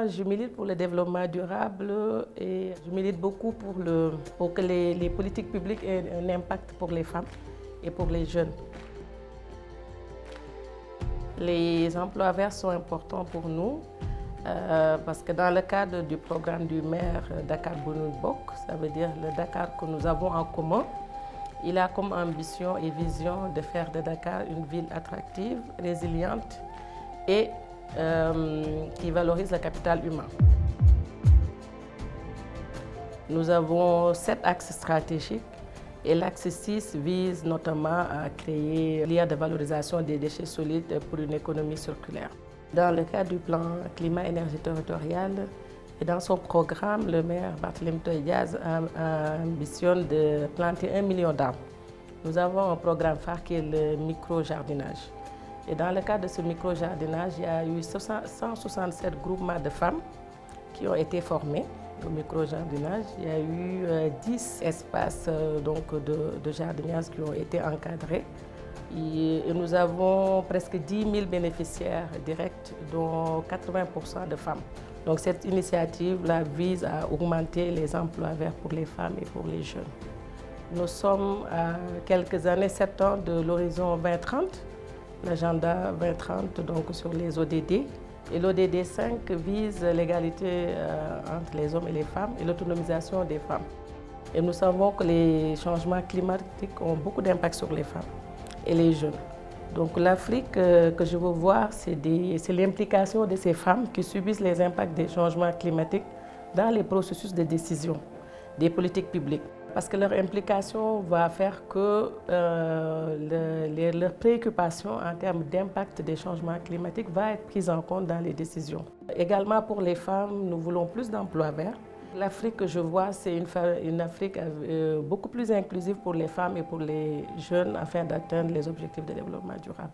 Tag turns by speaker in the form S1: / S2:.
S1: moi, je milite pour le développement durable et je milite beaucoup pour que les politiques publiques aient un impact pour les femmes et pour les jeunes. Les emplois verts sont importants pour nous parce que dans le cadre du programme du maire Dakar Gunul Bok, ça veut dire le Dakar que nous avons en commun, il a comme ambition et vision de faire de Dakar une ville attractive, résiliente et qui valorise le capital humain. Nous avons 7 axes stratégiques et l'axe 6 vise notamment à créer l'IA de valorisation des déchets solides pour une économie circulaire. Dans le cadre du plan climat-énergie territoriale et dans son programme, le maire Barthélémy Toye Dias ambitionne de planter 1 million d'arbres. Nous avons un programme phare qui est le micro-jardinage. Et dans le cadre de ce micro-jardinage, il y a eu 167 groupements de femmes qui ont été formés au micro-jardinage. Il y a eu 10 espaces de jardinage qui ont été encadrés. Et nous avons presque 10 000 bénéficiaires directs, dont 80% de femmes. Donc cette initiative-là vise à augmenter les emplois verts pour les femmes et pour les jeunes. Nous sommes à quelques années, 7 ans de l'horizon 2030, l'agenda 2030 donc sur les ODD. Et l'ODD 5 vise l'égalité entre les hommes et les femmes et l'autonomisation des femmes. Et nous savons que les changements climatiques ont beaucoup d'impact sur les femmes et les jeunes. Donc l'Afrique que je veux voir, c'est l'implication de ces femmes qui subissent les impacts des changements climatiques dans les processus de décision des politiques publiques. Parce que leur implication va faire que leurs préoccupations en termes d'impact des changements climatiques va être prise en compte dans les décisions. Également pour les femmes, nous voulons plus d'emplois verts. L'Afrique que je vois, c'est une Afrique beaucoup plus inclusive pour les femmes et pour les jeunes afin d'atteindre les objectifs de développement durable.